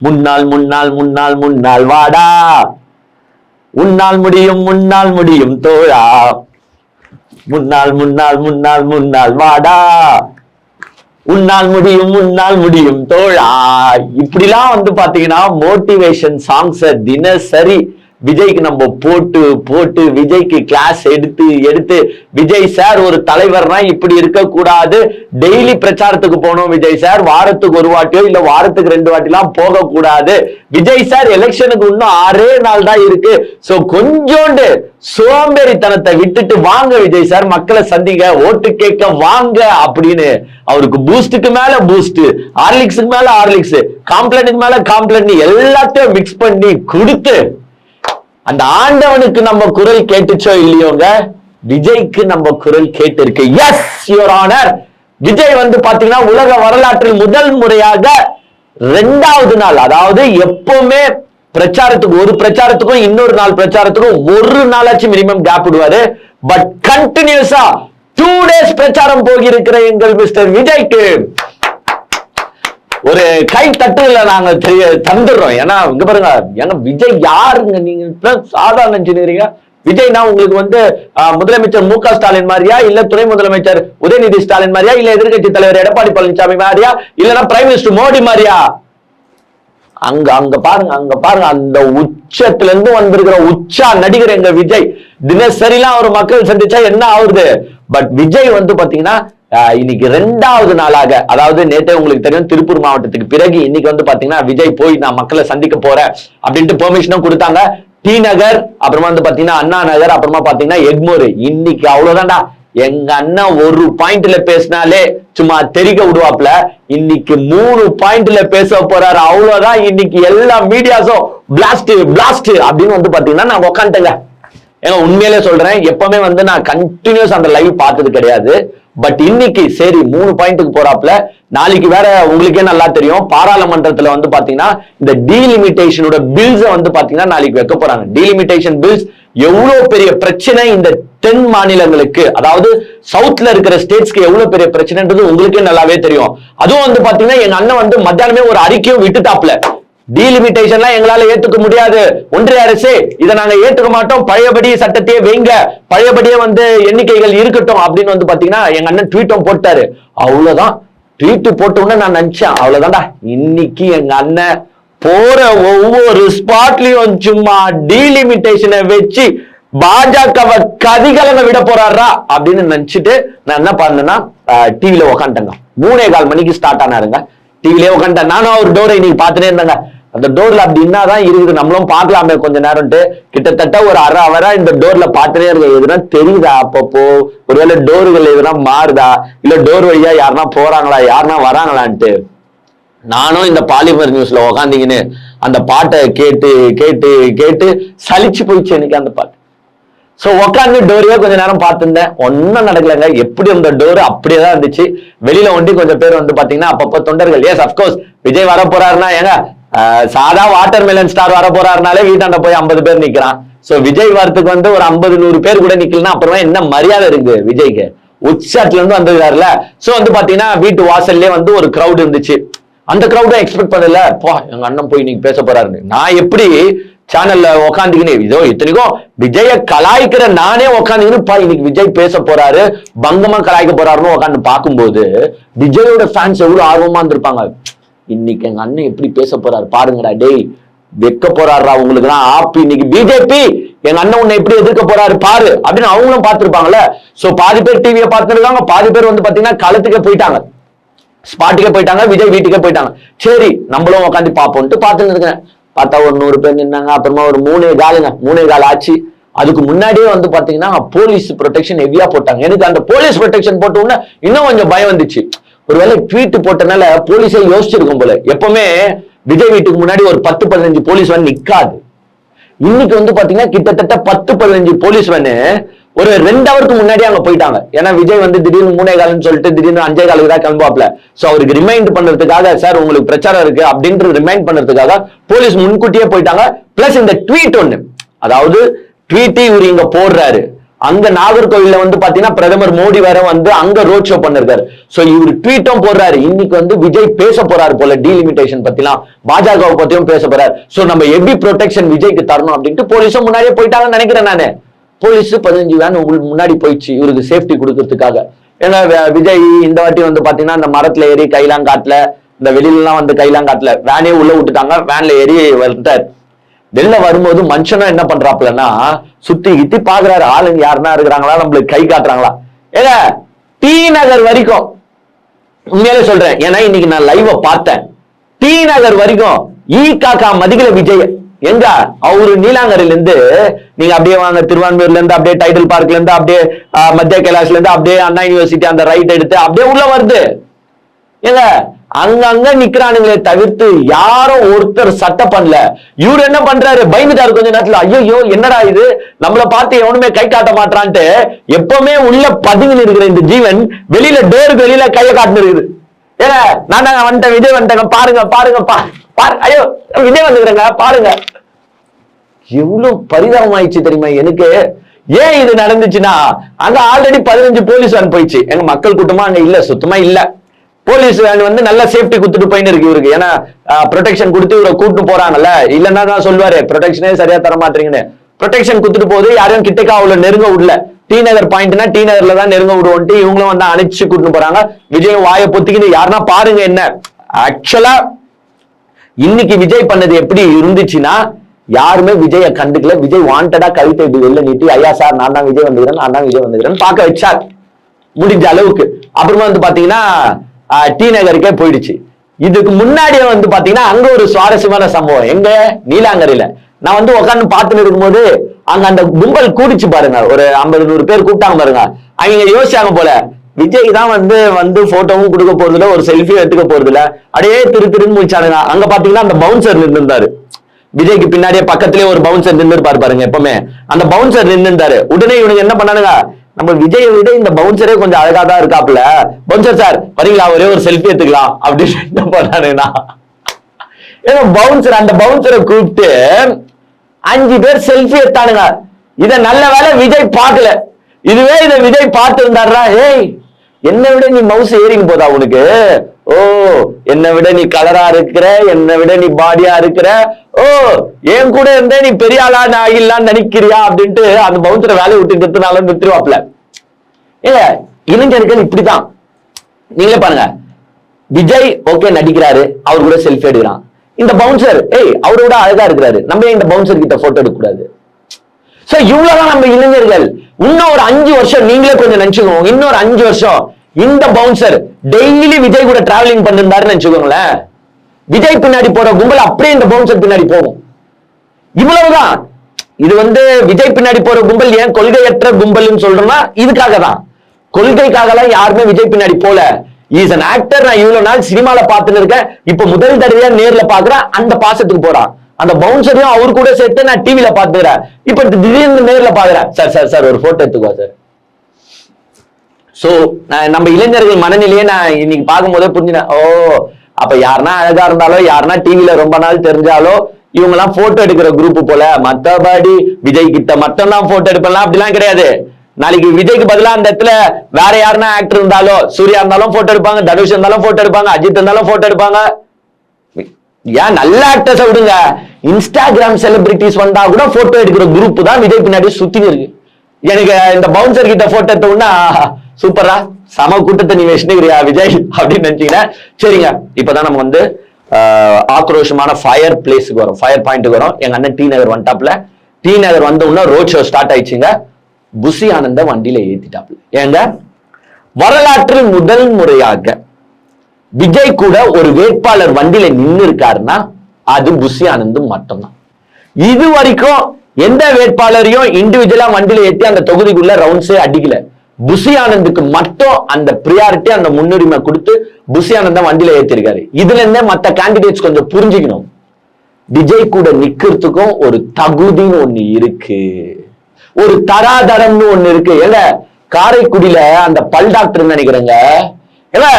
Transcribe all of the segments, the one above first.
முன்னால் முன்னால் முன்னால் முன்னால் வாடா, உன்னால் முடியும் முன்னால் முடியும் தோழா. முன்னால் முன்னால் முன்னால் முன்னால் வாடா, உன்னால் முடியும் முன்னால் முடியும் தோழா. இப்படிலாம் வந்து பாத்தீங்கன்னா மோட்டிவேஷன் சாங்ஸ் தினசரி விஜய்க்கு நம்ம போட்டு போட்டு விஜய்க்கு கிளாஸ் எடுத்து எடுத்து விஜய் சார் ஒரு தலைவர்னா இப்படி இருக்க கூடாது, டெய்லி பிரச்சாரத்துக்கு போகணும் விஜய் சார், வாரத்துக்கு ஒரு வாட்டியோ இல்ல வாரத்துக்கு 2 வாட்டிலாம் போக கூடாது விஜய் சார், எலெக்ஷனுக்கு இன்னும் 6 நாள் தான் இருக்கு, சோ கொஞ்சோண்டு சோம்பேறித்தனத்தை விட்டுட்டு வாங்க விஜய் சார், மக்களை சந்திங்க, ஓட்டு கேட்க வாங்க அப்படின்னு அவருக்கு பூஸ்டுக்கு மேல பூஸ்ட், ஹார்லிக்ஸுக்கு மேல ஹார்லிக்ஸ், காம்ப்ளென்ட்க்கு மேல காம்ப்ளென்ட் எல்லாத்தையும் மிக்ஸ் பண்ணி கொடுத்து அந்த ஆண்டவனுக்கு நம்ம குரல் கேட்டுச்சோ இல்லையோங்க, விஜய்க்கு நம்ம குரல் கேட்டு இருக்கு. எஸ் யுவர் ஆனர், விஜய் வந்து பாத்தீங்கன்னா உலக வரலாற்றில் முதல் முறையாக 2வது நாள், அதாவது எப்பவுமே பிரச்சாரத்துக்கு ஒரு பிரச்சாரத்துக்கும் இன்னொரு நாள் பிரச்சாரத்துக்கும் ஒரு நாளாச்சும் மினிமம் கேப் விடுவாரு. பட் கண்டினியூஸா 2 days பிரச்சாரம் போகிருக்கிற எங்கள் மிஸ்டர் விஜய்க்கு ஒரு கை தட்டுல நாங்க தந்துடுறோம். ஏன்னா இங்க பாருங்க, ஏன்னா விஜய் யாருங்க, நீங்க சாதாரண நினைச்சுக்கிறீங்க விஜய்னா உங்களுக்கு வந்து முதலமைச்சர் மு.க. ஸ்டாலின் மாதிரியா, இல்ல துணை முதலமைச்சர் உதயநிதி ஸ்டாலின் மாதிரியா, இல்ல எதிர்கட்சி தலைவர் எடப்பாடி பழனிசாமி மாதிரியா, இல்லன்னா பிரைம் மினிஸ்டர் மோடி மாதிரியா? அங்க பாருங்க, அங்க பாருங்க, அந்த உச்சத்துல இருந்து வந்திருக்கிற உச்சா நடிகர் எங்க விஜய். தினசரிலாம் அவர் மக்கள் சந்திச்சா என்ன ஆகுது? பட் விஜய் வந்து பாத்தீங்கன்னா இன்னைக்கு 2வது நாளாக, அதாவது நேற்றே உங்களுக்கு தெரியும் திருப்பூர் மாவட்டத்துக்கு பிறகு இன்னைக்கு வந்து பாத்தீங்கன்னா விஜய் போய் நான் மக்களை சந்திக்க போறேன் அப்படின்ட்டு பெர்மிஷனும் கொடுத்தாங்க. டி நகர், அப்புறமா வந்து பாத்தீங்கன்னா அண்ணா நகர், அப்புறமா பாத்தீங்கன்னா எக்மோர். இன்னைக்கு அவ்வளவுதான்டா, எங்க அண்ணன் ஒரு பாயிண்ட்ல பேசினாலே சும்மா தெரிக்க விடுவாப்ல, இன்னைக்கு 3 பாயிண்ட்ல பேச போறாரு. அவ்வளவுதான், இன்னைக்கு எல்லா மீடியாஸும் பிளாஸ்ட் பிளாஸ்ட் அப்படின்னு வந்து பாத்தீங்கன்னா நான் உக்காந்துட்டேங்க. ஏன்னா உண்மையிலே சொல்றேன், எப்பவுமே வந்து நான் கண்டினியூஸ் அந்த லைவ் பார்த்தது கிடையாது. பட் இன்னைக்கு சரி 3 பாயிண்ட்டுக்கு போறாப்ல. நாளைக்கு வேற உங்களுக்கே நல்லா தெரியும், பாராளுமன்றத்துல வந்து பாத்தீங்கன்னா இந்த டீலிமிட்டேஷனோட பில்ஸ் வந்து பாத்தீங்கன்னா நாளைக்கு வைக்க போறாங்க. டீலிமிட்டேஷன் பில்ஸ் எவ்வளவு பெரிய பிரச்சனை இந்த தென் மாநிலங்களுக்கு, அதாவது சவுத்ல இருக்கிற ஸ்டேட்ஸ்க்கு எவ்வளவு பெரிய பிரச்சனைன்றது உங்களுக்கே நல்லாவே தெரியும். அதுவும் வந்து பாத்தீங்கன்னா எங்க அண்ணன் வந்து மத்தியானமே ஒரு அறிக்கையும் விட்டுட்டாப்ல, டீலிமிட்டேஷன்லாம் எங்களால ஏத்துக்க முடியாது, ஒன்றிய அரசே இதை நாங்க ஏத்துக்க மாட்டோம், பழையபடி சட்டத்தையே வைங்க, பழையபடியே வந்து எண்ணிக்கைகள் இருக்கட்டும் அப்படின்னு வந்து பாத்தீங்கன்னா எங்க அண்ணன் ட்வீட்டும் போட்டாரு. அவ்வளவுதான், ட்வீட் போட்ட உடனே நான் நினைச்சேன் அவ்வளவுதான்டா, இன்னைக்கு எங்க அண்ணன் போற ஒவ்வொரு ஸ்பாட்லயும் சும்மா டீலிமிட்டேஷனை வச்சு பாஜகவை கதிகலங்க விட போறாரா அப்படின்னு நினைச்சிட்டு நான் என்ன பண்ணேன்னா டிவில உக்காந்துட்டேங்க. 3:15 மணிக்கு ஸ்டார்ட் ஆனாருங்க. டிவிலே உட்காந்துட்டேன். நானும் ஒரு டோரை இன்னைக்கு பார்த்துட்டே இருந்தாங்க. அந்த டோர்ல அப்படி என்னதான் இருக்குது நம்மளும் பார்க்கலாமே கொஞ்ச நேரம்ட்டு கிட்டத்தட்ட ஒரு 1/2 hour இந்த டோர்ல பார்த்துட்டே இருக்க. எதுனா தெரியுதா அப்பப்போ, ஒருவேளை டோர்கள் எதுனா மாறுதா, இல்ல டோர் வழியா யாருன்னா போறாங்களா, யாருன்னா வராங்களான்ட்டு நானும் இந்த பாலிமர் நியூஸ்ல உக்காந்தீங்கன்னு அந்த பாட்டை கேட்டு கேட்டு கேட்டு சலிச்சு போயிடுச்சு எனக்கு அந்த பாட்டு. சோ உட்காந்து டோரையே கொஞ்ச நேரம் பார்த்துருந்தேன், ஒன்னும் நடக்கலங்க. எப்படி அந்த டோர் அப்படியேதான் இருந்துச்சு. வெளியில ஒண்டி கொஞ்சம் பேர் வந்து பாத்தீங்கன்னா அப்பப்போ தொண்டர்கள், எஸ் அப்கோர்ஸ் விஜய் வர போறாருன்னா ஏங்க சாதா வாட்டர் மெலன் ஸ்டார் வர போறாருனாலே வீட்டாண்ட போய் 50 பேர் நிக்கிறான். சோ விஜய் வரத்துக்கு வந்து ஒரு 50-100 பேர் கூட நிக்கலன்னா அப்புறமா என்ன மரியாதை இருக்கு விஜய்க்கு? உச்சாட்ல இருந்து வந்திருக்காருல. சோ வந்து பாத்தீங்கன்னா வீட்டு வாசல்லே வந்து ஒரு கிரௌட் இருந்துச்சு. அந்த கிரௌடும் எக்ஸ்பெக்ட் பண்ணல, போ எங்க அண்ணன் போய் இன்னைக்கு பேச போறாருன்னு. நான் எப்படி சேனல்ல உக்காந்துக்கினே இதோ இத்தனைக்கும் விஜய கலாய்க்கிற நானே உக்காந்துக்கின்னு இன்னைக்கு விஜய் பேச போறாரு, பங்கமா கலாய்க்க போறாருன்னு உட்காந்து பார்க்கும்போது விஜயோட ஃபேன்ஸ் எவ்வளவு ஆர்வமா இருந்திருப்பாங்க. இன்னைக்கு எங்க அண்ணன் எப்படி பேச போறாரு பாருங்கடா, டேய் வைக்க போறாருடா உங்களுக்கு தான் ஆப், இன்னைக்கு பிஜேபி எங்க அண்ணன் உன்னை எப்படி எதிர்க்க போறாரு பாரு அப்படின்னு அவங்களும் பார்த்திருப்பாங்கல்ல. சோ பாதி பேர் டிவியை பார்த்துருக்காங்க, பாதி பேர் வந்து பாத்தீங்கன்னா களத்துக்கே போயிட்டாங்க, ஸ்பாட்டுக்கே போயிட்டாங்க, விஜய் வீட்டுக்கே போயிட்டாங்க. சரி நம்மளும் உட்காந்து பார்ப்போம்ட்டு பார்த்துட்டு இருக்கேன். பார்த்தா ஒரு 100 பேர் நின்னாங்க. அப்புறமா ஒரு 3:15 ஆச்சு. அதுக்கு முன்னாடியே வந்து பாத்தீங்கன்னா போலீஸ் ப்ரொடெக்ஷன் ஹெவியா போட்டாங்க. எனக்கு அந்த போலீஸ் ப்ரொடெக்ஷன் போட்ட உடனே இன்னும் கொஞ்சம் பயம் வந்துச்சு. ஒருவேளை ட்வீட் போட்டனால போலீஸே யோசிச்சிருக்கும் போல. எப்பவுமே விஜய் வீட்டுக்கு முன்னாடி ஒரு 10-15 போலீஸ் வேன் நிக்காது. இன்னைக்கு வந்து பாத்தீங்கன்னா கிட்டத்தட்ட 10-15 போலீஸ் வேனு ஒரு 2 ஹவருக்கு முன்னாடி அங்க போயிட்டாங்க. ஏன்னா விஜய் வந்து திடீர்னு 3:15 சொல்லிட்டு திடீர்னு 5:15 தான் கிளம்புவாப்ல. சோ அவருக்கு ரிமைண்ட் பண்றதுக்காக, சார் உங்களுக்கு பிரச்சாரம் இருக்கு அப்படின்றது ரிமைண்ட் பண்றதுக்காக போலீஸ் முன்கூட்டியே போயிட்டாங்க. பிளஸ் இந்த ட்வீட் ஒண்ணு, அதாவது ட்வீட் இவர் இங்க போடுறாரு, அங்க நாகர்கோவில்ல வந்து பாத்தீங்கன்னா பிரதமர் மோடி வேற வந்து அங்க ரோட் ஷோ பண்ணிருக்காரு. சோ இவர் ட்வீட்டும் போடுறாரு. இன்னைக்கு வந்து விஜய் பேச போறாரு போல டீலிமிட்டேஷன் பத்திலாம், பாஜக பத்தியும் பேச போறாரு. சோ நம்ம எப்படி ப்ரொடெக்ஷன் விஜய்க்கு தரணும் அப்படின்ட்டு போலீஸும் முன்னாடியே போயிட்டாங்கன்னு நினைக்கிறேன் நானு. போலீஸ் 15 வேன் உங்களுக்கு முன்னாடி போயிடுச்சு இவருக்கு சேஃப்டி கொடுக்கறதுக்காக. ஏன்னா விஜய் இந்த வாட்டி வந்து பாத்தீங்கன்னா இந்த மரத்துல ஏறி கைலாங்காட்டுல இந்த வெளியில எல்லாம் வந்து கைலாங்காட்டுல வேனே உள்ள விட்டுட்டாங்க, வேன்ல ஏறி வந்துட்டார். வெளில வரும்போது மனுஷனும் என்ன பண்றாப்லன்னா சுத்தி கித்தி பாக்குறாரு, ஆளுங்க யாருன்னா இருக்கிறாங்களா, நம்மளுக்கு கை காட்டுறாங்களா. ஏங்க டி நகர் வரைக்கும் உண்மையிலே சொல்றேன், ஏன்னா இன்னைக்கு நான் லைவ பார்த்தேன். டி நகர் வரைக்கும் காக்கா மதிக்கல விஜய். எங்க அவரு நீலாங்கரில இருந்து நீங்க அப்படியே வாங்க, திருவான்மூர்ல இருந்து அப்படியே டைட்டில் பார்க்ல இருந்து அப்படியே மத்திய கைலாஷ்ல இருந்து அப்படியே அண்ணா யூனிவர்சிட்டி அந்த ரைட் எடுத்து அப்படியே உள்ள வருது. ஏங்க அங்கங்க நிக்கிறானுங்களே தவிர்த்து யாரும் ஒருத்தர் சட்டம் பண்ணல. இவரு என்ன பண்றாரு, பயந்துட்டாரு கொஞ்ச நேரத்துல. ஐயோ என்னடா இது, நம்மள பார்த்து எவனுமே கை காட்ட மாட்டான்ட்டு எப்பவுமே உள்ள பதுங்கி இருக்கிற இந்த ஜீவன் வெளியில டோருக்கு வெளியில கையை காட்டுன்னு இருக்குது. ஏன்னா நான் வந்துட்டேன், விஜய் வந்துட்டேங்க, பாருங்க பாருங்க ஐயோ விஜய் வந்துக்கிறேங்க பாருங்க. எவ்வளவு பரிதாபம் ஆயிடுச்சு தெரியுமா எனக்கு. ஏன் இது நடந்துச்சுன்னா அங்க ஆல்ரெடி 15 போலீஸ் வேன் போயிடுச்சு. எங்க மக்கள் கூட்டமா அங்க இல்ல, சுத்தமா இல்ல. போலீஸ் வேன் வந்து நல்ல சேஃப்டி கொடுத்துட்டு போயின்னு இருக்கு இவருக்கு. ஏன்னா ப்ரொடெக்ஷன் கொடுத்து இவரை கூட்டு போறாங்கல்ல, இல்லன்னா தான் சொல்லுவாரு ப்ரொடெக்ஷனே சரியா தர மாட்டீங்கன்னு. ப்ரொடெக்ஷன் கொடுத்துட்டு போது யாரையும் கிட்டக்கா அவ்வளவு நெருங்க விடல. டி நகர் பாயிண்ட்னா டி நகர்ல தான் நெருங்க விடுவோன்ட்டு இவங்களும் வந்து அணைச்சு கூட்டு போறாங்க. விஜய் வாயை பொத்திக்கிட்டு யாருன்னா பாருங்க என்ன. ஆக்சுவலா இன்னைக்கு விஜய் பண்ணது எப்படி இருந்துச்சுன்னா யாருமே விஜய கண்டுக்கல. விஜய் வாண்டடா கழுத்தை வெளில நீட்டி ஐயா சார் நான் தான் விஜய் வந்துக்கிறேன், நான் தான் விஜய் வந்துக்கிறேன் பார்க்க வச்சார் முடிஞ்ச அளவுக்கு. அப்புறமா வந்து பாத்தீங்கன்னா டி நகருக்கே போயிடுச்சு. இதுக்கு முன்னாடியே வந்து பாத்தீங்கன்னா அங்க ஒரு சுவாரஸ்யமான சம்பவம் எங்க நீலாங்கரையில நான் வந்து உட்காந்து பார்த்துட்டு இருக்கும்போது அங்க அந்த கும்பல் கூடிச்சு பாருங்க, ஒரு 50-100 பேர் கூப்பிட்டாங்க பாருங்க. அவங்க யோசிச்சாங்க போல, விஜய் தான் வந்து போட்டோவும் கொடுக்க போறது இல்ல, ஒரு செல்ஃபியும் எடுத்துக்க போறது இல்ல, அப்படியே திருன்னு முடிச்சானுங்க. அங்க பாத்தீங்கன்னா அந்த பவுன்சர் நின்றுந்தாரு விஜய்க்கு பின்னாடியே, பக்கத்திலேயே ஒரு பவுன்சர் நின்று பாருங்க. எப்பவுமே அந்த பவுன்சர் நின்றுந்தாரு. உடனே இவனுக்கு என்ன பண்ணானுங்க, நம்ம விஜயை விட இந்த பவுன்சரே கொஞ்சம் அழகா தான் இருக்காப்ல, பவுன்சர் சார் வரீங்களா, ஒரே ஒரு செல்ஃபி எடுத்துக்கலாம் அப்படின்னு என்ன பண்ணானுங்கன்னா பவுன்சர் அந்த பவுன்சரை கூப்பிட்டு 5 பேர் செல்ஃபி எடுத்தானுங்க. இத நல்ல வேலை விஜய் பார்க்கல. இதுவே இதை விஜய் பார்த்து இருந்தாருன்னா, ஏய் என்னை விட நீ மவுஸ் ஏறிங்க போதா உனக்கு, ஓ என்னை விட நீ கலரா இருக்கிற, என்னை விட நீ பாடியா இருக்கிற, ஓ என் கூட இருந்தே நீ பெரிய ஆளா ஆகிடலான்னு நினைக்கிறியா அப்படின்ட்டு அந்த பவுன்சரை வேலையை விட்டுக்கிறதுனால விட்டுருவாப்ல. ஏங்க இளைஞர்கள் இப்படிதான். நீங்களே பாருங்க, விஜய் ஓகே நடிக்கிறாரு, அவர் கூட செல்ஃபி எடுக்கிறான். இந்த பவுன்சர் ஏய் அவரோட அழகா இருக்கிறாரு, நம்ம இந்த பவுன்சர் கிட்ட போட்டோ எடுக்க கூடாது. சோ இவ்வளவுதான் நம்ம இளைஞர்கள். இன்னும் ஒரு 5 வருஷம் நீங்களே கொஞ்சம் நினைச்சுக்கோங்க, இன்னொரு 5 வருஷம் இந்த பவுன்சர் டெய்லி விஜய் கூட டிராவலிங் பண்ணிருந்தாருன்னு நினைச்சுக்கோங்களேன், விஜய் பின்னாடி போற கும்பல் அப்படியே இந்த பவுன்சர் பின்னாடி போகும். இவ்வளவுதான். இது வந்து விஜய் பின்னாடி போற கும்பல் ஏன் கொள்கையற்ற கும்பல்னு சொல்றோம்னா இதுக்காக தான். கொள்கைக்காக எல்லாம் யாருமே விஜய் பின்னாடி போல. Is an actor. நான் இவ்வளவு நாள் சினிமால பாத்துன்னு இருக்கேன், இப்ப முதல் தடவையா நேர்ல பாக்குறேன், அந்த பாசத்துக்கு போறான். அந்த பவுன்சரையும் அவர் கூட சேர்த்து நான் டிவில பாத்துக்கிறேன், இப்ப திடீர்னு நேர்ல பாக்குறேன், சார் சார் சார் ஒரு போட்டோ எடுத்துக்கோ சார். சோ நம்ம இளைஞர்கள் மனநிலையே நான் இன்னைக்கு பார்க்கும் போதே புரிஞ்சுனேன். ஓ அப்ப யாருன்னா அழகா இருந்தாலோ, யாருன்னா டிவில ரொம்ப நாள் தெரிஞ்சாலோ இவங்க எல்லாம் போட்டோ எடுக்கிற குரூப் போல. மத்தபடி விஜய் கிட்ட மட்டும் தான் போட்டோ எடுப்பலாம் அப்படிலாம் கிடையாது. நாளைக்கு விஜய்க்கு பதிலா அந்த இடத்துல வேற யாருன்னா ஆக்டர் இருந்தாலோ, சூர்யா இருந்தாலும் போட்டோ எடுப்பாங்க, தனுஷ் இருந்தாலும் போட்டோ எடுப்பாங்க, அஜித் இருந்தாலும் போட்டோ எடுப்பாங்க. ஏன் நல்ல ஆக்டர்ஸ் விடுங்க, இன்ஸ்டாகிராம் செலிபிரிட்டிஸ் வந்தா கூட போட்டோ எடுக்கிற குரூப் தான் விஜய் பின்னாடி சுத்தி இருக்கு. எனக்கு இந்த பவுன்சர் கிட்ட போட்டோ எடுத்தோம்னா சூப்பரா சம கூட்டத்தை நீ வச்சுக்கிறியா விஜய் அப்படின்னு நினைச்சீங்கன்னா சரிங்க. இப்பதான் நம்ம வந்து ஆக்ரோஷமான ஃபயர் பிளேஸுக்கு வரும், ஃபயர் பாயிண்ட்டுக்கு வரும். எங்க அண்ணன் டி நகர் வந்துட்டாப்ல. டி நகர் வந்தோம்னா ரோட் ஷோ ஸ்டார்ட் ஆயிடுச்சுங்க. புசி ஆனந்த வண்டியில ஏத்திட்டாப்ல. ஏங்க வரலாற்றில் முதல் முறையாக விஜய் கூட ஒரு வேட்பாளர் வண்டியில நின்று இருக்காருன்னா அது புசி ஆனந்தும் மட்டும்தான். இது வரைக்கும் எந்த வேட்பாளரையும் இண்டிவிஜுவலா வண்டியில ஏத்தி அந்த தொகுதிக்குள்ள ரவுண்ட்ஸே அடிக்கல. புசி ஆனந்துக்கு மட்டும் அந்த பிரியாரிட்டி, அந்த முன்னுரிமை கொடுத்து புசி ஆனந்தம் வண்டியில ஏத்திருக்காரு. இதுல இருந்தே மத்த கேண்டிடேட்ஸ் கொஞ்சம் புரிஞ்சுக்கணும், விஜய் கூட நிக்கிறதுக்கும் ஒரு தகுதின்னு ஒண்ணு இருக்கு, ஒரு தராதரம்னு ஒண்ணு இருக்கு. ஏங்க காரைக்குடியில அந்த பல் டாக்டர் நினைக்கிறேங்க, ஏங்க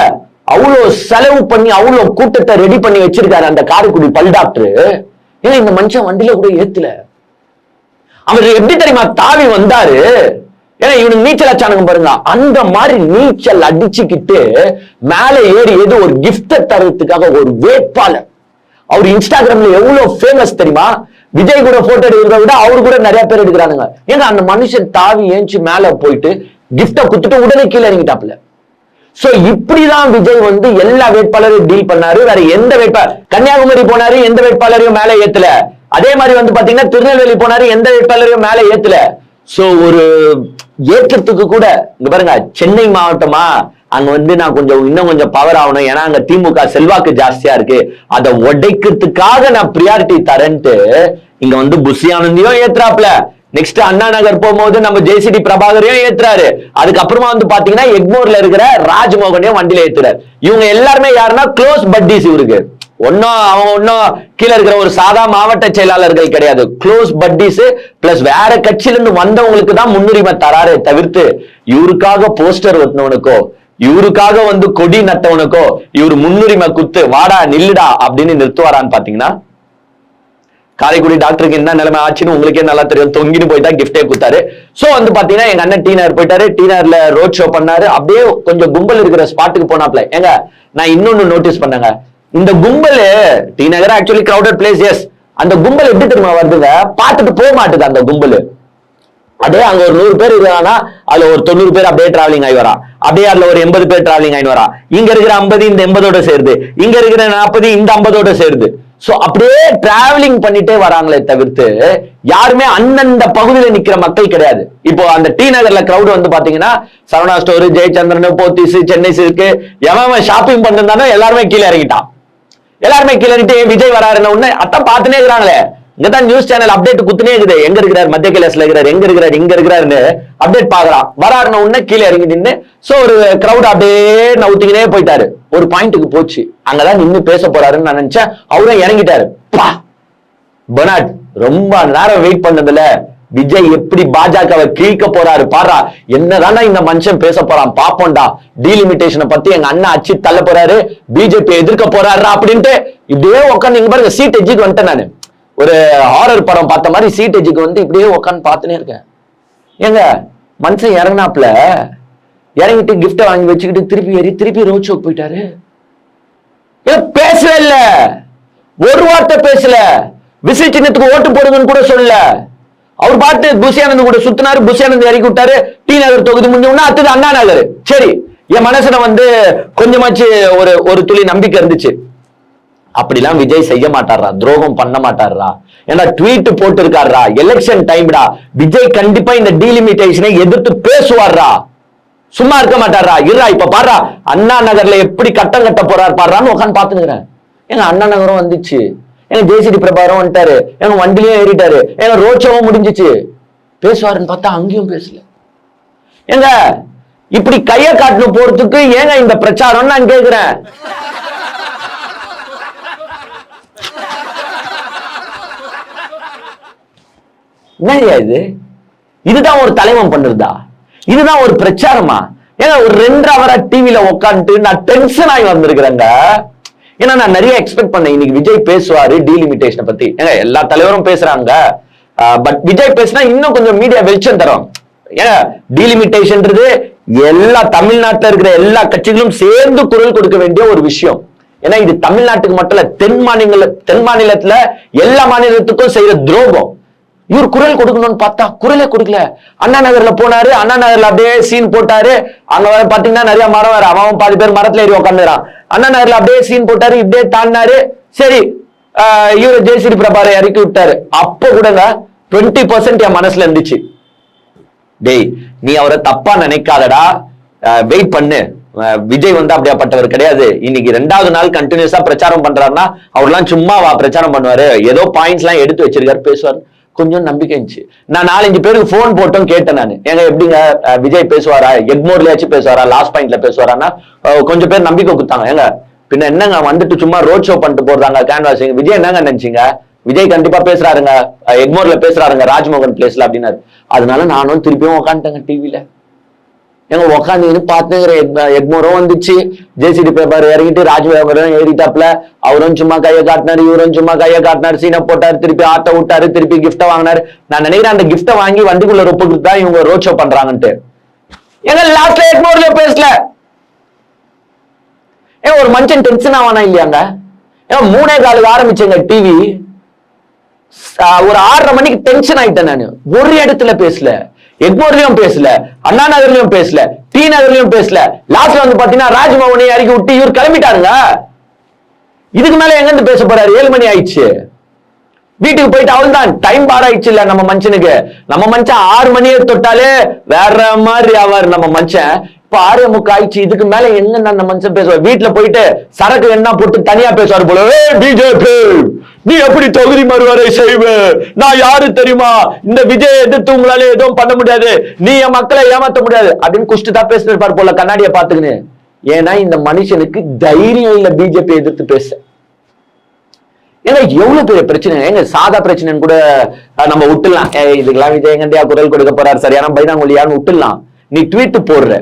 அவ்வளவு செலவு பண்ணி அவ்வளவு கூட்டத்தை ரெடி பண்ணி வச்சிருக்காரு அந்த காரைக்குடி பல் டாக்டர். ஏங்க இந்த மனுஷன் வண்டியில கூட ஏத்துல. அவர் எப்படி தெரியுமா தாவி வந்தாரு, ஏன்னா இவனுக்கு நீச்சல் அச்சானுங்க பாருங்க, அந்த மாதிரி நீச்சல் அடிச்சுக்கிட்டு மேல ஏறி ஏதோ ஒரு கிஃப்ட் தரத்துக்காக ஒரு வேட்பாளர். அவர் இன்ஸ்டாகிராம்ல எவ்வளவு ஃபேமஸ் தெரியுமா? விஜய் கூட போட்டோ எடுக்கிறத விட அவரு கூட நிறைய பேர் எடுக்கிறானுங்க. ஏன்னா அந்த மனுஷன் தாவி ஏஞ்சி மேல போயிட்டு கிஃப்ட குத்துட்டு உடனே கீழே இறங்கிட்டாப்ல. சோ இப்படிதான் விஜய் வந்து எல்லா வேட்பாளரையும் டீல் பண்ணாரு. வேற எந்த வேட்பாளர், கன்னியாகுமரி போனாரு, எந்த வேட்பாளரையும் மேல ஏத்தல. அதே மாதிரி வந்து பாத்தீங்கன்னா திருநெல்வேலி போனாரு, எந்த வேட்பாளரையும் மேல ஏத்தல. சோ ஒரு ஏற்றத்துக்கு கூட இங்க பாருங்க, சென்னை மாவட்டமா, அங்க வந்து நான் இன்னும் கொஞ்சம் பவர் ஆகணும், ஏன்னா அங்க திமுக செல்வாக்கு ஜாஸ்தியா இருக்கு, அதை உடைக்கிறதுக்காக நான் பிரியாரிட்டி தரேன்ட்டு இங்க வந்து புஷி ஆனந்தியும் ஏத்துறாப்ல. நெக்ஸ்ட் அண்ணா நகர் போகும்போது நம்ம ஜேசிடி பிரபாகரையும் ஏத்துறாரு. அதுக்கப்புறமா வந்து பாத்தீங்கன்னா எக்மோர்ல இருக்கிற ராஜ்மோகனையும் வண்டியில ஏத்துறாரு. இவங்க எல்லாருமே யாருன்னா க்ளோஸ் பட்டீஸ். இவருக்கு ஒன்னும் கீழே இருக்கிற ஒரு சாதா மாவட்ட செயலாளர்கள் கிடையாது, க்ளோஸ் பட்டீஸ். பிளஸ் வேற கட்சியில இருந்து வந்தவங்களுக்கு தான் முன்னுரிமை தராரே தவிர்த்து இவருக்காக போஸ்டர் ஒட்டினவனுக்கோ இவருக்காக வந்து கொடி நட்டவனுக்கோ இவரு முன்னுரிமை குத்து வாடா நில்லுடா அப்படின்னு நிறுத்துவாரான்னு பாத்தீங்கன்னா, காரைக்குடி டாக்டருக்கு என்ன நிலைமை ஆச்சுன்னு உங்களுக்கே நல்லா தெரியும். தொங்கின்னு போயிட்டா கிஃப்டே குத்தாரு. சோ வந்து பாத்தீங்கன்னா எங்க அண்ணன் டீனர் போயிட்டாரு, டீனர்ல ரோட் ஷோ பண்ணாரு. அப்படியே கொஞ்சம் கும்பல் இருக்கிற ஸ்பாட்டுக்கு போனாப்ல. ஏங்க நான் இன்னொன்னு நோட்டீஸ் பண்ணேங்க, இந்த கும்பல் டி நகர் ஆக்சுவலி கிரௌடட் பிளேஸ், எஸ். அந்த கும்பல் எப்படி தெரியுமா வருதுங்க, பார்த்துட்டு போக மாட்டுது அந்த கும்பல். அதே அங்க ஒரு 100 பேர் இருக்காங்கன்னா அதுல ஒரு 90 பேர் அப்படியே டிராவலிங் ஆகி வரா, அப்படியே அதுல ஒரு 80 பேர் டிராவலிங் ஆகி வரா. இங்க இருக்கிற 50 இந்த 80ஓட சேருது, இங்க இருக்கிற 40 இந்த 50ஓட சேருது. சோ அப்படியே டிராவலிங் பண்ணிட்டே வராங்களே தவிர்த்து யாருமே அந்தந்த பகுதியில நிக்கிற மக்கள் கிடையாது. இப்போ அந்த டி நகர்ல கிரௌட் வந்து பாத்தீங்கன்னா சரவணா ஸ்டோர், ஜெயச்சந்திரன், போத்தீஸ், சென்னை சில்க், எவன் ஷாப்பிங் பண்ணிருந்தானோ எல்லாருமே கீழே இறங்கிட்டான். எல்லாருமே கீழே இறங்கிட்டு விஜய் வராருன்னு உடனே அத்தான் பாத்துனே இருக்கிறாங்களே. இங்கதான் நியூஸ் சேனல் அப்டேட் குத்துனே இருக்குது, எங்க இருக்கிறார், மத்திய கைலாஸ்ல இருக்கிறார், எங்க இருக்கிறார், இங்க இருக்கிறாருன்னு அப்டேட் பாக்குறான். வராருன்னு உடனே கீழே இறங்கி நின்று சோ ஒரு கிரௌட் அப்படியே நவுத்திக்கினே போயிட்டாரு. ஒரு பாயிண்ட்டுக்கு போச்சு, அங்கதான் நின்று பேச போறாருன்னு நான் நினைச்சேன். அவரும் இறங்கிட்டாரு. பெர்னாட் ரொம்ப நேரம் வெயிட் பண்ணதுல விஜய் எப்படி பாஜகவை கிழிக்க போறாரு பாரா, என்னதானா இந்த மனுஷன் பேச போறான் பாப்போண்டா, டீலிமிட்டேஷனை பத்தி எங்க அண்ணன் அச்சு தள்ள போறாரு, பிஜேபி எதிர்க்க போறாரு அப்படின்ட்டு இப்படியே உட்காந்து இங்க பாருங்க சீட் எஜிக்கு வந்துட்டேன். நானு ஒரு ஹாரர் படம் பார்த்த மாதிரி சீட் எஜிக்கு வந்து இப்படியே உட்காந்து பார்த்துனே இருக்கேன். ஏங்க மனுஷன் இறங்கினாப்ல, இறங்கிட்டு கிஃப்ட வாங்கி வச்சுக்கிட்டு திருப்பி ஏறி திருப்பி ரோட் ஷோக்கு போயிட்டாரு. பேசவே இல்ல, ஒரு வார்த்தை பேசல, விசி சின்னத்துக்கு ஓட்டு போடுங்கன்னு கூட சொல்லல. அவர் பாட்டு புஷியானந்த் கூட சுத்தினாரு, புஷியானந்த் இறக்கி விட்டாரு. டி நகர் தொகுதி முடிஞ்சோம்னா அடுத்தது அண்ணா நகர். சரி, என் மனசுல வந்து கொஞ்சமாச்சு ஒரு துளி நம்பிக்கை இருந்துச்சு. அப்படிலாம் விஜய் செய்ய மாட்டாரா, துரோகம் பண்ண மாட்டாரா, ஏன்னா ட்வீட் போட்டு இருக்காரா, எலெக்ஷன் டைம்டா, விஜய் கண்டிப்பா இந்த டீலிமிட்டேஷனை எதிர்த்து பேசுவாரா, சும்மா இருக்க மாட்டாரா. இருறா இப்ப பாடுறா அண்ணா நகர்ல எப்படி கட்டம் கட்ட போறாரு பாடுறான்னு உட்காந்து பாத்துக்கிறேன். ஏங்க அண்ணா நகரம் வந்துச்சு, எங்க ஜேசிடி பிரபாரம் வந்துட்டாரு, எங்க வண்டிலையும் ஏறிட்டாரு, எங்க ரோட் ஷோவும் முடிஞ்சிச்சு. பேசுவாருன்னு பார்த்தா அங்கேயும் பேசல. ஏங்க இப்படி கைய காட்டணும் போறதுக்கு ஏங்க இந்த பிரச்சாரம் நான் கேட்கிறேன். என்னையா இதுதான் ஒரு தலைவன் பண்ணுறதா, இதுதான் ஒரு பிரச்சாரமா? ஏன்னா ஒரு 2 ஹவரா டிவில உட்காந்துட்டு நான் டென்ஷன் ஆகி வந்திருக்கிறேங்க. ஏன்னா நான் நிறைய எக்ஸ்பெக்ட் பண்ணேன் இன்னைக்கு விஜய் பேசுவாரு டீலிமிட்டேஷனை பத்தி. ஏங்க எல்லா தலைவரும் பேசுறாங்க, பட் விஜய் பேசினா இன்னும் கொஞ்சம் மீடியா வெளிச்சம் தரும். ஏன்னா டீலிமிட்டேஷன்ன்றது எல்லா தமிழ்நாட்டில் இருக்கிற எல்லா கட்சிகளும் சேர்ந்து குரல் கொடுக்க வேண்டிய ஒரு விஷயம். ஏன்னா இது தமிழ்நாட்டுக்கு மட்டும் இல்ல, தென் மாநிலத்துல எல்லா மாநிலத்துக்கும் செய்யற துரோகம். இவர் குரல் கொடுக்கணும்னு பார்த்தா குரலே கொடுக்கல. அண்ணா நகர்ல போனாரு, அண்ணா நகர்ல அப்படியே சீன் போட்டாரு. அங்க வர பாத்தீங்கன்னா நிறைய மரம் வேற, அவன் பாதி பேர் மரத்துல ஏறி உட்காந்துறான். அண்ணா நகர்ல அப்படியே சீன் போட்டாரு, இப்படியே தாண்டினாரு. சரி, இவரு ஜெயஸ்ரீ பிரபாரை இறக்கி விட்டாரு. அப்ப கூடங்க 20% என் மனசுல இருந்துச்சு, டேய் நீ அவரை தப்பா நினைக்காதடா, வெயிட் பண்ணு, விஜய் வந்து அப்படியாப்பட்டவர் கிடையாது. இன்னைக்கு 2வது நாள் கண்டினியூஸா பிரச்சாரம் பண்றாருன்னா அவர்லாம் சும்மாவா பிரச்சாரம் பண்ணுவாரு, ஏதோ பாயிண்ட்ஸ் எல்லாம் எடுத்து வச்சிருக்காரு, பேசுவாரு. கொஞ்சம் நம்பிக்கை இருந்துச்சு. நான் 4-5 பேருக்கு போன் போட்டும் கேட்டேன். நான் ஏங்க எப்படிங்க விஜய் பேசுவாரா, எக்மோர்லயாச்சும் பேசுவாரா, லாஸ்ட் பாயிண்ட்ல பேசுவாரான்னா கொஞ்சம் பேர் நம்பிக்கை கொடுத்தாங்க. ஏங்க பின்ன என்னங்க வந்துட்டு சும்மா ரோட் ஷோ பண்ணிட்டு போறாங்க கேன்வாசிங், விஜய் என்னங்க நினைச்சீங்க, விஜய் கண்டிப்பா பேசுறாருங்க, எக்மோர்ல பேசுறாருங்க ராஜ்மோகன் பிளேஸ்ல அப்படின்னாரு. அதனால நானும் திருப்பியும் உட்காந்துட்டேங்க டிவில. எங்க உக்காந்து பார்த்துங்கிற எக்மோரும் வந்துச்சு, ஜேசிடி பேப்பர் இறங்கிட்டு ராஜ்மோகன் ஏறிட்டாப்ல, அவரும் சும்மா கையை காட்டினாரு, இவரும் சும்மா கையை காட்டினாரு, சீனை போட்டாரு, திருப்பி ஆட்ட விட்டாரு, திருப்பி கிஃப்ட வாங்கினாரு. நான் நினைக்கிறேன் அந்த கிஃப்ட வாங்கி வண்டிக்குள்ள ரொப்புக்கு தான் இவங்க ரோட் ஷோ பண்றாங்கன்ட்டு. எங்க லாஸ்ட்ல எக்மோர்லயே பேசல. ஏன் ஒரு மனுஷன் டென்ஷன் ஆவானா இல்லையாங்க? ஏன் 3:15 ஆரம்பிச்சேங்க டிவி, ஒரு 6:30 மணிக்கு டென்ஷன் ஆயிட்டேன் நானு. ஒரு இடத்துல பேசல, எக்மோர்லயும் பேசல, அண்ணா நகர்லயும் பேசல, டி நகர்லயும் பேசல. லாஸ்ட்ல வந்து பாத்தீங்கன்னா ராஜ்மோகனை இறக்கி விட்டு இவர் கிளம்பிட்டாருங்க. இதுக்கு மேல எங்க இருந்து பேச போறாரு? 7 மணி ஆயிடுச்சு, வீட்டுக்கு போயிட்டு அவள் தான் டைம் பார் ஆயிடுச்சு இல்ல நம்ம மனுஷனுக்கு. நம்ம மனுஷன் 6 மணியை தொட்டாலே வேற மாதிரி ஆவார் நம்ம மனுஷன். இப்ப 6:45 ஆயிடுச்சு, இதுக்கு மேல எங்க அந்த மனுஷன் பேசுவார்? வீட்டுல போயிட்டு சரக்கு என்ன போட்டு தனியா பேசுவார் போல. பிஜேபி நீ எப்படி தொகுதி மறுவரை செய்வ, நான் யாரு தெரியுமா, இந்த விஜய் எதிர்த்து உங்களால எதுவும் பண்ண முடியாது, நீ என் மக்களை ஏமாத்த முடியாது அப்படின்னு குஷ்டு தான் பேசிருப்பார் போல கண்ணாடியை பாத்துக்கின்னு. ஏன்னா இந்த மனுஷனுக்கு தைரியம் இல்ல பிஜேபி எதிர்த்து பேச. ஏன்னா எவ்வளவு பெரிய பிரச்சனை, எங்க சாதா பிரச்சனைன்னு கூட நம்ம விட்டுலாம், இதுக்கெல்லாம் விஜய் எங்கண்டியா குரல் கொடுக்க போறாரு, சரியான பைனாங்கொல்லியான்னு விட்டுலாம். நீ ட்வீட் போடுற,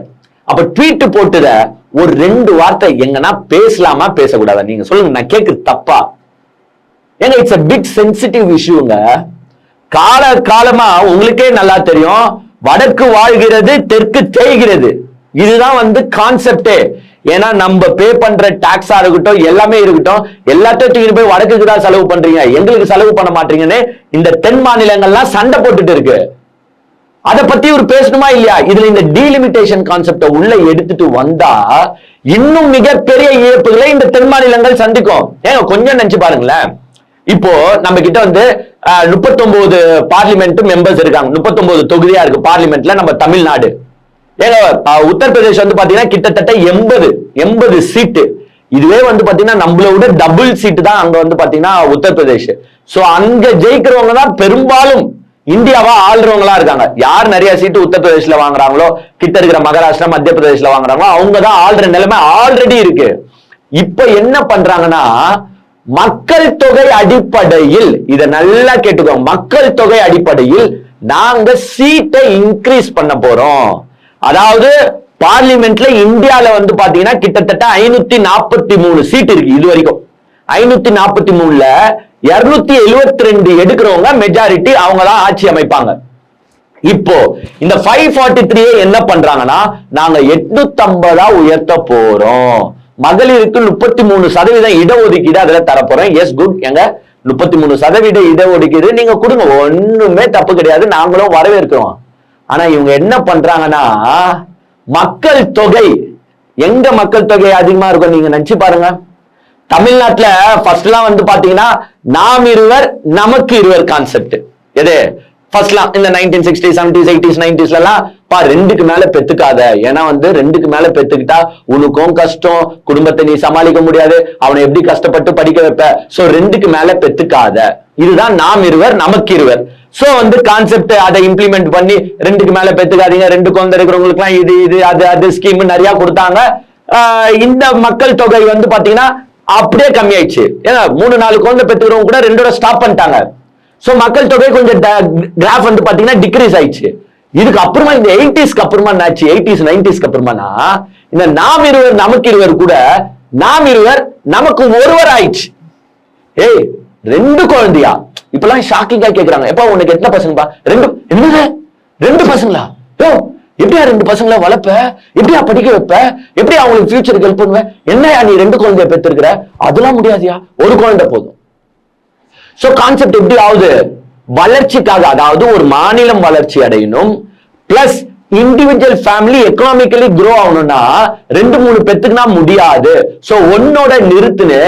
அப்ப ட்வீட் போட்டுத ஒரு 2 வார்த்தை எங்கன்னா பேசலாமா பேசக்கூடாதா? நீங்க சொல்லுங்க, நான் கேக்குறது தப்பா? ஏங்க இட்ஸ் a big sensitive issueங்க. காலமா உங்களுக்கே நல்லா தெரியும், வடக்கு வாழ்கிறது தெற்கு தேய்கிறது, இதுதான் வந்து கான்செப்டே. ஏன்னா நம்ம பே பண்ற டாக்ஸா இருக்கட்டும், எல்லாமே இருக்கட்டும், எல்லாத்தையும் போய் வடக்குக்கு தான் செலவு பண்றீங்க, எங்களுக்கு செலவு பண்ண மாட்டீங்கன்னு இந்த தென் மாநிலங்கள்லாம் சண்டை போட்டுட்டு இருக்கு. அதை பத்தி ஒரு பேசணுமா இல்லையா? இதுல இந்த டீலிமிட்டேஷன் கான்செப்ட உள்ள எடுத்துட்டு வந்தா இன்னும் மிகப்பெரிய இழப்புகளை இந்த தென் மாநிலங்கள் சந்திக்கும். ஏங்க கொஞ்சம் நினைச்சு பாருங்களேன், இப்போ நம்ம கிட்ட வந்து 39 பார்லிமெண்ட் மெம்பர்ஸ் இருக்காங்க, 39 தொகுதியா இருக்கு பார்லிமெண்ட்ல நம்ம தமிழ்நாடு. ஏங்க உத்தரப்பிரதேஷ் வந்து பாத்தீங்கன்னா கிட்டத்தட்ட 80 சீட்டு. இதுவே வந்து பாத்தீங்கன்னா நம்மள விட டபுள் சீட்டு தான் அங்க வந்து பாத்தீங்கன்னா உத்தரப்பிரதேஷ். சோ அங்க ஜெயிக்கிறவங்க தான் பெரும்பாலும் இந்தியாவா ஆள்றவங்களா இருக்காங்க. யார் நிறைய சீட்டு உத்தரப்பிரதேஷ்ல வாங்குறாங்களோ, கிட்ட இருக்கிற மகாராஷ்டிரா மத்திய பிரதேஷ்ல வாங்குறாங்களோ அவங்கதான் ஆள்ற நிலைமை ஆல்ரெடி இருக்கு. இப்ப என்ன பண்றாங்கன்னா, மக்கள் தொகை அடிப்படையில், இத நல்லா கேட்டுக்கோ, மக்கள் தொகை அடிப்படையில் நாங்க சீட்டை இன்க்ரீஸ் பண்ண போறோம். அதாவது பார்லிமெண்ட்ல இந்தியால வந்து பாத்தீங்கன்னா கிட்டத்தட்ட 543 சீட் இருக்கு இது வரைக்கும். 543ல 272 எடுக்கிறவங்க மெஜாரிட்டி, அவங்க தான் ஆட்சி அமைப்பாங்க. இப்போ இந்த 543 என்ன பண்றாங்கன்னா, நாங்க 850 உயர்த்த போறோம். மகளிருக்கு 33% இடஒதுக்கீடு அதுல தரப்போறோம். எஸ் குட், எங்க 33% இடஒதுக்கீடு நீங்க கொடுங்க, ஒண்ணுமே தப்பு கிடையாது, நாங்களும் வரவேற்கிறோம். ஆனா இவங்க என்ன பண்றாங்கன்னா, மக்கள் தொகை, எங்க மக்கள் தொகை அதிகமா இருக்கும் நீங்க நினைச்சு பாருங்க. தமிழ்நாட்டுல ஃபர்ஸ்ட்லாம் வந்து பாத்தீங்கன்னா நாம் இருவர் நமக்கு இருவர் கான்செப்ட். எது ஃபர்ஸ்ட்லாம் இந்த 1960s 70s 80s 90s எல்லாம் 2க்கு மேல பெத்துக்காத, ஏன்னா வந்து 2க்கு மேல பெத்துக்கிட்டா உனக்கும் கஷ்டம், குடும்பத்தை நீ சமாளிக்க முடியாது, அவனை எப்படி கஷ்டப்பட்டு படிக்க வைப்ப, சோ 2க்கு மேல பெத்துக்காத, இதுதான் நாம் இருவர் நமக்கு இருவர். சோ வந்து கான்செப்ட் அதை இம்ப்ளிமெண்ட் பண்ணி 2க்கு மேல பெத்துக்காதீங்க, 2 குழந்தை இருக்கிறவங்களுக்கு எல்லாம் இது அது ஸ்கீம் நிறைய கொடுத்தாங்க. இந்த மக்கள் தொகை வந்து பாத்தீங்கன்னா அப்படியே கம்மி ஆயிடுச்சு. ஏன்னா 3-4 குழந்தை பெற்றுக்கிறவங்க கூட 2ஓட ஸ்டாப் பண்ணிட்டாங்க. சோ மக்கள் தொகை கொஞ்சம் கிராஃப் வந்து பாத்தீங்கன்னா டிக்ரீஸ் ஆயிடுச்சு. இதுக்கு அப்புறமா இந்த 80ஸ்க்கு அப்புறமா என்னாச்சு, 80s 90ஸ்க்கு அப்புறமா இந்த நாம் இருவர் நமக்கு இருவர் கூட நாம் இருவர் நமக்கு ஒருவர் ஆயிடுச்சு. 2 குழந்தையா? இப்பெல்லாம் ஷாக்கிங்கா கேக்குறாங்க, எப்ப உனக்கு எத்தனை பசங்கப்பா? 2. என்னது 2 பசங்களா? எப்படியா 2 பசங்களை வளர்ப்ப, எப்படியா படிக்க வைப்ப, எப்படியா அவங்களுக்கு ஃபியூச்சருக்கு ஹெல்ப் பண்ணுவ, என்னையா நீ 2 குழந்தைய பெற்றிருக்கிற, அதெல்லாம் முடியாதியா, 1 குழந்தை போதும். சோ கான்செப்ட் எப்படி ஆகுது? வளர்ச்சிக்காக, அதாவது ஒரு மாநிலம் வளர்ச்சி அடையணும், plus individual family economically grow ஆகணும்னா 2-3 பெத்துக்குனா முடியாது. சோ ஒன்னோட நிறுத்துன்னு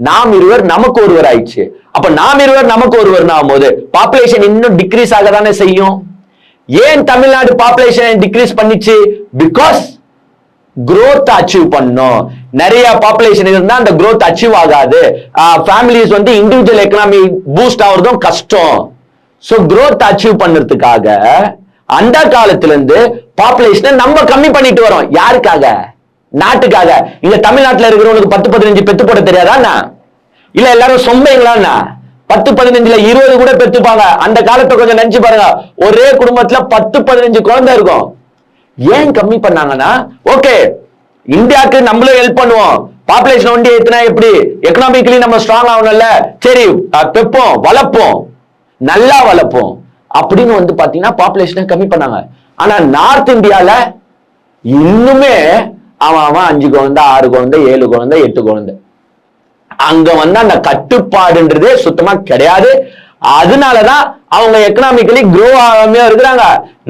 நாம் இருவர் நமக்கு ஒருவர் ஆயிடுச்சு. அப்ப நாம் இருவர் நமக்கு ஒருவர் ஆகும்போது பாப்புலேஷன் இன்னும் டிக்ரீஸ் ஆக தானே செய்யும். ஏன் தமிழ்நாடு பாப்புலேஷன் டிக்ரீஸ் பண்ணிச்சு? பிகாஸ் growth அச்சீவ் பண்ணும். நிறைய பாப்புலேஷன் இருந்தா அந்த growth அச்சீவ் ஆகாது. ஃபேமிலிஸ் வந்து இண்டிவிஜுவல் எக்கனாமி பூஸ்ட் ஆகுறதும் கஷ்டம். சோ growth அச்சீவ் பண்றதுக்காக அந்த காலத்துல இருந்து பாப்புலேஷனை நம்ம கம்மி பண்ணிட்டு வரோம். யாருக்காக? நாட்டுக்காக. இங்க தமிழ்நாட்டுல இருக்கிறவங்களுக்கு 10-15 பெத்து போட தெரியாதா? இல்ல எல்லாரும் சொம்பைங்களா? 10-15ல 20 கூட பெத்துப்பாங்க. அந்த காலத்தை கொஞ்சம் நினைச்சு பாருங்க, ஒரே குடும்பத்துல 10-15 குழந்தை இருக்கும். ஏன் கம்மி பண்ணாங்கன்னா, ஓகே இந்தியாவுக்கு நம்மளும் ஹெல்ப் பண்ணுவோம், பாப்புலேஷன் ஒண்டி ஏத்துனா எப்படி, எக்கனாமிக்கலி நம்ம ஸ்ட்ராங் ஆகணும்ல, சரி பெப்போம் வளர்ப்போம் நல்லா வளர்ப்போம் அப்படின்னு வந்து பாத்தீங்கன்னா பாப்புலேஷனை கம்மி பண்ணாங்க. ஆனா நார்த் இந்தியால இன்னுமே அவன் 5 குழந்தை 6 குழந்தை 7 குழந்தை 8 குழந்தை, அங்க வந்து அந்த கட்டுப்பாடுன்றதே சுத்தமா கிடையாது. அதனாலதான் அவங்க எக்கனாமிக்கலி க்ரோ ஆகாம இருக்கிறாங்க.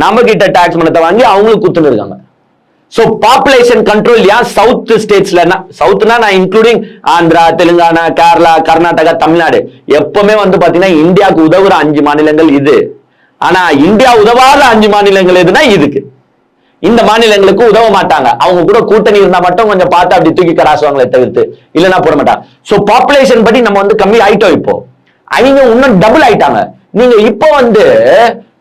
நம்ம கிட்ட டாக்ஸ் பணத்தை வாங்கி அவங்களுக்கு குத்துன்னு இருக்காங்க. சோ பாப்புலேஷன் கண்ட்ரோல் ஏன் சவுத் ஸ்டேட்ஸ்ல, சவுத்னா நான் இன்க்ளூடிங் ஆந்திரா, தெலுங்கானா, கேரளா, கர்நாடகா, தமிழ்நாடு, எப்பவுமே வந்து பாத்தீங்கன்னா இந்தியாவுக்கு உதவுற 5 மாநிலங்கள் இது. ஆனா இந்தியா உதவாத 5 மாநிலங்கள் எதுனா இதுக்கு, இந்த மாநிலங்களுக்கு உதவ மாட்டாங்க. அவங்க கூட கூட்டணி இருந்தா மட்டும் கொஞ்சம் பார்த்து அப்படி தூக்கி கராசுவாங்களே தவிர்த்து இல்லைன்னா போட மாட்டாங்க. சோ பாப்புலேஷன் படி நம்ம வந்து கம்மி ஆயிட்டோம். இப்போ அவங்க இன்னும் டபுள் ஆயிட்டாங்க. நீங்க இப்போ வந்து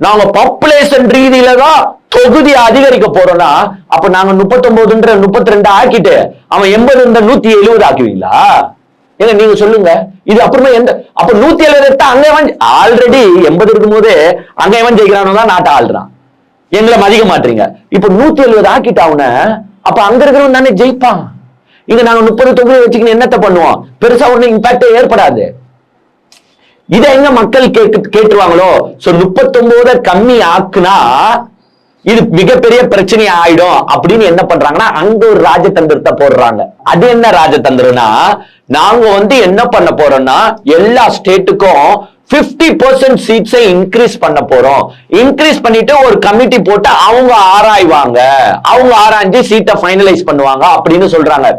நாங்க பாப்புலேஷன் ரீதியில தான் தொகுதி அதிகரிக்க போறோம்னா, அப்ப நாங்க 39 32 ஆக்கிட்டு அவன் 80 170 ஆக்குவீங்களா? ஏங்க நீங்க சொல்லுங்க. இது அப்புறமா அப்ப 170 அங்க ஆல்ரெடி 80 இருக்கும் போது அங்க எவன் ஜெயிக்கிறானோ தான் நாட்டை ஆள்றான். எங்களை மதிக்க மாட்டீங்க. இப்ப 170 ஆக்கிட்டாவுன அப்ப அங்க இருக்கிறவன் தானே ஜெயிப்பான். இங்க நாங்க 30 தொகுதி வச்சுக்கின்னு என்னத்தை பண்ணுவோம்? பெருசா ஒண்ணு இம்பாக்டே ஏற்படாது. இதை எங்க மக்கள் கேட்டுருவாங்களோ. 39 கம்மி ஆக்குனா இது மிகப்பெரிய பிரச்சனை ஆயிடும் அப்படின்னு என்ன பண்றாங்கன்னா அங்க ஒரு ராஜதந்திரத்தை போடுறாங்க. அது என்ன ராஜதந்திரம்னா, நாங்க வந்து என்ன பண்ண போறோம்னா எல்லா ஸ்டேட்டுக்கும் 50% சீட்ஸை இன்க்ரீஸ் பண்ண போறோம். இன்க்ரீஸ் பண்ணிட்டு ஒரு கமிட்டி போட்டு அவங்க ஆராய்வாங்க, அவங்க ஆராய்ஞ்சு சீட்டை ஃபைனலைஸ் பண்ணுவாங்க அப்படின்னு சொல்றாங்க.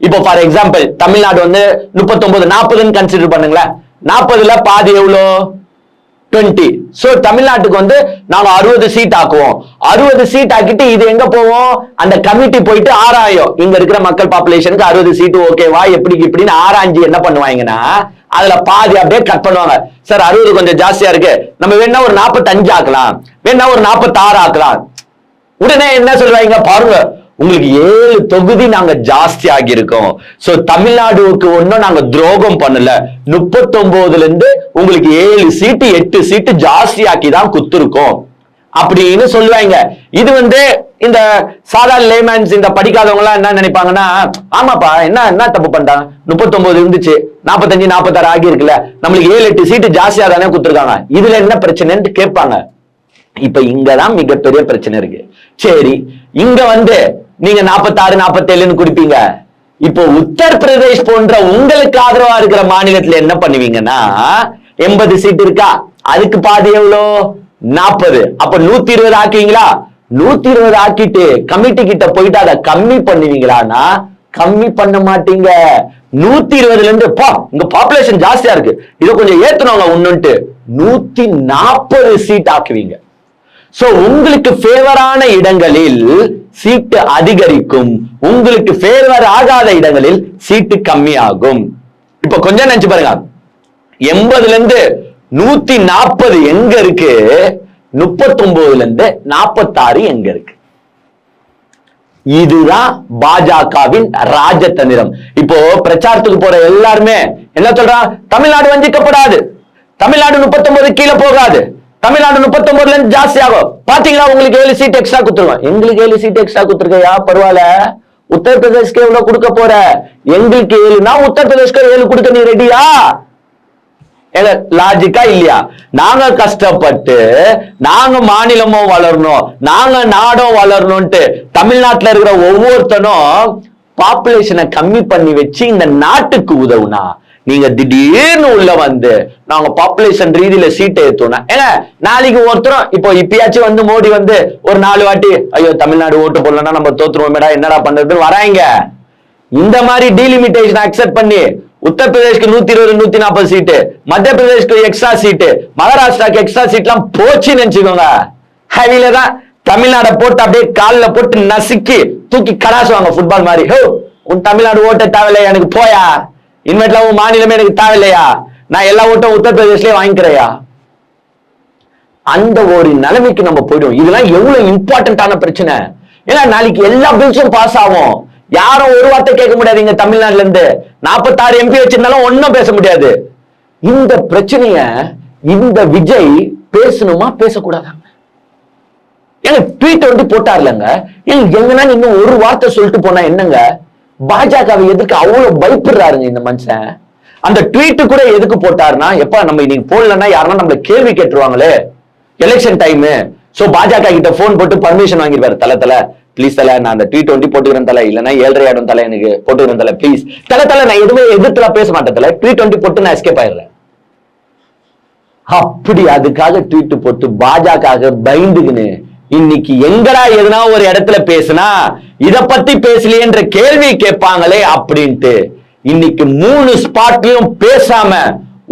இப்போ ஃபார் எக்ஸாம்பிள் தமிழ்நாடு வந்து 39 40 கன்சிடர் பண்ணுங்களேன். 40ல பாதி எவ்வளோ? 20. சோ தமிழ்நாட்டுக்கு வந்து நாங்க 60 சீட் ஆக்குவோம். 60 சீட் ஆக்கிட்டு இது எங்க போவோம்? அந்த கமிட்டி போயிட்டு ஆராயும், இங்க இருக்கிற மக்கள் பாப்புலேஷனுக்கு 60 சீட் ஓகேவா எப்படி இப்படின்னு ஆராய்ஞ்சு என்ன பண்ணுவாங்கன்னா அதுல பாதி அப்படியே கட் பண்ணுவாங்க. சார் 60 கொஞ்சம் ஜாஸ்தியா இருக்கு, நம்ம வேணா ஒரு 45 ஆக்கலாம், வேணா ஒரு 46 ஆக்கலாம். உடனே என்ன சொல்லுவாங்க பாருங்க, உங்களுக்கு 7 தொகுதி நாங்க ஜாஸ்தி ஆகியிருக்கோம். சோ தமிழ்நாடுக்கு ஒன்னும் நாங்க துரோகம் பண்ணல, 39ல இருந்து உங்களுக்கு 7 சீட்டு 8 சீட்டு ஜாஸ்தி ஆக்கி தான் குத்துருக்கோம் அப்படின்னு சொல்லுவாங்க. இது வந்து இந்த சாதாரண லேமன்ஸ், இந்த படிக்காதவங்க எல்லாம் என்ன நினைப்பாங்கன்னா, ஆமாப்பா என்ன தப்பு பண்ணிட்டாங்க, 39 இருந்துச்சு 45 46 ஆகி இருக்குல்ல, நம்மளுக்கு 7 8 சீட்டு ஜாஸ்தியா தானே குத்துருக்காங்க, இதுல என்ன பிரச்சனைன்னு கேட்பாங்க. இப்ப இங்கதான் மிகப்பெரிய பிரச்சனை இருக்கு. சரி, இங்க வந்து நீங்க 46 47 குடிப்பீங்க. இப்போ உத்தரப்பிரதேஷ் போன்ற உங்களுக்கு ஆதரவா இருக்கிற மாநிலத்துல என்ன பண்ணுவீங்கன்னா 80 சீட் இருக்கா, அதுக்கு பாதி எவ்வளோ 40, அப்ப 120 ஆக்குவீங்களா? 120 ஆக்கிட்டு கமிட்டி கிட்ட போயிட்டு அதை கம்மி பண்ணுவீங்களான்னா கம்மி பண்ண மாட்டீங்க. 120ல இருந்து இங்க பாப்புலேஷன் ஜாஸ்தியா இருக்கு, இதை கொஞ்சம் ஏத்துனவங்க ஒண்ணுட்டு 140 சீட் ஆக்குவீங்க. சோ உங்களுக்கு ஃபேவரான இடங்களில் சீட்டு அதிகரிக்கும், உங்களுக்கு ஃபேவர் ஆகாத இடங்களில் சீட்டு கம்மி ஆகும். இப்ப கொஞ்சம் நினைச்சு பாருங்க, 80ல இருந்து 140 எங்க இருக்கு, 39ல இருந்து 46 எங்க இருக்கு? இதுதான் பாஜகவின் ராஜதந்திரம். இப்போ பிரச்சாரத்துக்கு போற எல்லாருமே என்ன சொல்றான், தமிழ்நாடு வஞ்சிக்கப்படாது, தமிழ்நாடு 39 கீழே போகாது, தமிழ்நாடு 39ல இருந்து ஜாஸ்தி ஆகும், பாத்தீங்களா உங்களுக்கு 7 சீட் எக்ஸ்ட்ரா குத்துருவோம். எங்களுக்கு 7 சீட் எக்ஸ்ட்ரா குத்துருக்கையா, பரவாயில்ல, உத்தரப்பிரதேஷ்க்கு எவ்வளவு கொடுக்க போற, எங்களுக்கு 7னா உத்தரப்பிரதேஷ்க்கு 7 கொடுக்க நீ ரெடியா? லாஜிக்கா இல்லையா? நாங்க கஷ்டப்பட்டு நாங்க மாநிலமும் வளரணும், நாங்க நாடும் வளரணும்ட்டு தமிழ்நாட்டுல இருக்கிற ஒவ்வொருத்தனும் பாப்புலேஷனை கம்மி பண்ணி வச்சு இந்த நாட்டுக்கு உதவுனா, நீங்க திடீர்னு உள்ள வந்து நாங்க பாப்புலேஷன் ரீதியில சீட்டை ஏத்தோம்னா, ஏன்னா நாளைக்கு ஒருத்தரும் இப்போ இப்பயாச்சும் வந்து மோடி வந்து ஒரு 4 வாட்டி ஐயோ தமிழ்நாடு ஓட்டு போடலன்னா நம்ம தோத்துருவோமேடா என்னடா பண்றதுன்னு வராங்க. இந்த மாதிரி டீலிமிட்டேஷன் அக்செப்ட் பண்ணி உத்தரப்பிரதேஷ்க்கு 120 140 சீட்டு, மத்திய பிரதேஷ்க்கு எக்ஸ்ட்ரா சீட்டு, மகாராஷ்டிராக்கு எக்ஸ்ட்ரா சீட்லாம் போச்சுன்னு நினைச்சுக்கோங்க. ஹெவில தான் தமிழ்நாடை போட்டு அப்படியே காலில் போட்டு நசுக்கி தூக்கி கடாசுவாங்க ஃபுட்பால் மாதிரி. ஹோ உன் தமிழ்நாடு ஓட்ட தேவையில்லையா, எனக்கு போயா, இனிமேட்ல உன் மாநிலமே எனக்கு தேவையில்லையா, நான் எல்லா ஓட்டும் உத்தரப்பிரதேஷ்லயே வாங்கிக்கிறையா, அந்த ஒரு நிலைமைக்கு நம்ம போயிடும். இதெல்லாம் எவ்வளவு இம்பார்ட்டன்டான பிரச்சனை. ஏன்னா நாளைக்கு எல்லா பில்ஸும் பாஸ் ஆகும், யாரும் ஒரு வார்த்தை கேட்க முடியாது. இங்க தமிழ்நாட்டுல இருந்து 46 MP வச்சிருந்தாலும் ஒன்னும் பேச முடியாது. இந்த பிரச்சனைய இந்த விஜய் பேசணுமா பேசக்கூடாதா? ஏங்க ட்வீட் வந்து போட்டார்லங்க, எங்கன்னா இன்னும் ஒரு வார்த்தை சொல்லிட்டு போனா என்னங்க? பாஜகவை எதிர்க்க அவ்வளவு பயப்படுறாருங்க இந்த மனுஷன். அந்த ட்வீட் கூட எதுக்கு போட்டாருன்னா, எப்ப நம்ம இன்னைக்கு போடலன்னா யாருன்னா நம்மள கேள்வி கேட்டுருவாங்களே எலெக்ஷன் டைம். சோ பாஜக கிட்ட போன் போட்டு பர்மிஷன் வாங்கிருப்பாரு. தல ப்ளீஸ் தல, நான் அந்த ட்வீட் ஒண்டி போட்டுக்கிறேன் தல, இல்லன்னா 7:30 ஆயிடும் தல, எனக்கு போட்டுக்கிறேன் தல ப்ளீஸ் தல, நான் எதுவுமே எதிர்த்துல பேச மாட்டேன் தல, ட்வீட் ஒண்டி போட்டு நான் எஸ்கேப் ஆயிடுறேன். அப்படி அதுக்காக ட்வீட் போட்டு பாஜக பயந்துக்குன்னு இன்னைக்கு எங்கடா எதுனா ஒரு இடத்துல பேசுனா இத பத்தி பேசலையேன்ற கேள்வி கேட்பாங்களே அப்படின்ட்டு இன்னைக்கு 3 ஸ்பாட்லயும் பேசாம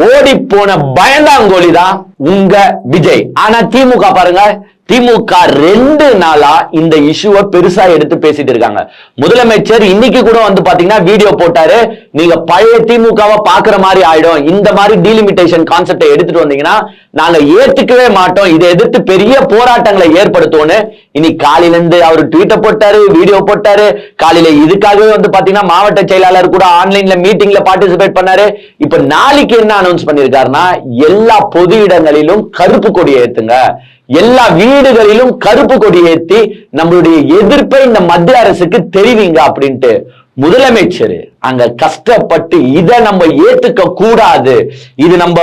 ஓடி போன பயந்தாங்கோலி தான் உங்க விஜய். ஆனா திமுக பாருங்க, திமுக 2 நாளா இந்த இஷ்யூவை பெருசா எடுத்து பேசிட்டு இருக்காங்க. முதலமைச்சர் இன்னைக்கு கூட வந்து பாத்தீங்கன்னா வீடியோ போட்டாரு, நீங்க பழைய திமுகவை பாக்குற மாதிரி ஆயிடும், இந்த மாதிரி டீலிமிட்டேஷன் கான்செப்டை எடுத்துட்டு வந்தீங்கன்னா நாங்க ஏத்துக்கவே மாட்டோம், இதை எதிர்த்து பெரிய போராட்டங்களை ஏற்படுத்துவோம்னு இன்னைக்கு காலையில இருந்து அவர் ட்வீட்டை போட்டாரு, வீடியோ போட்டாரு. காலையில இதுக்காகவே வந்து பாத்தீங்கன்னா மாவட்ட செயலாளர் கூட ஆன்லைன்ல மீட்டிங்ல பார்ட்டிசிபேட் பண்ணாரு. இப்ப நாளைக்கு என்ன அனௌன்ஸ் பண்ணிருக்காருன்னா, எல்லா பொது இடங்களிலும் கருப்பு கொடி ஏத்துங்க, எல்லா வீடுகளிலும் கருப்பு கொடி ஏத்தி நம்மளுடைய எதிர்ப்பை இந்த மத்திய அரசுக்கு தெரிவிங்க அப்படின்ட்டு முதலமைச்சர் அங்க கஷ்டப்பட்டு இதை நம்ம ஏத்துக்க கூடாது, இது நம்ம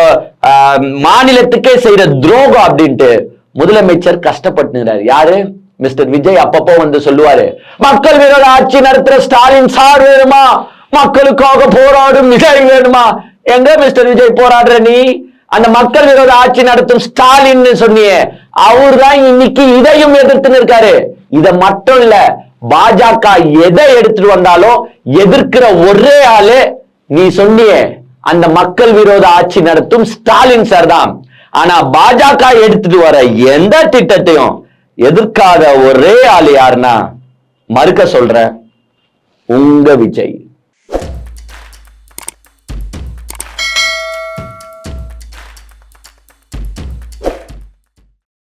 மாநிலத்துக்கே செய்யற துரோகம் அப்படின்ட்டு முதலமைச்சர் கஷ்டப்பட்டுறாரு. யாரு? மிஸ்டர் விஜய் அப்பப்போ வந்து சொல்லுவாரு, மக்கள் விரோத ஆட்சி நடத்துற ஸ்டாலின் சார் வேணுமா, மக்களுக்காக போராடும் விஜய் வேணுமா? எங்க மிஸ்டர் விஜய் போராடுற நீ? அந்த மக்கள் விரோத ஆட்சி நடத்தும் ஸ்டாலின் சொன்னியே, அவர் தான் இன்னைக்கு இதையும் எதிர்த்து இருக்காரு. இத மட்டும் இல்ல, பாஜக எதை எடுத்துட்டு வந்தாலும் எதிர்க்கிற ஒரே ஆளு நீ சொன்னியே அந்த மக்கள் விரோத ஆட்சி நடத்தும் ஸ்டாலின் சார் தான். ஆனா பாஜக எடுத்துட்டு வர எந்த திட்டத்தையும் எதிர்க்காத ஒரே ஆளு யாருன்னா, மறுக்க சொல்ற உங்க விஜய்.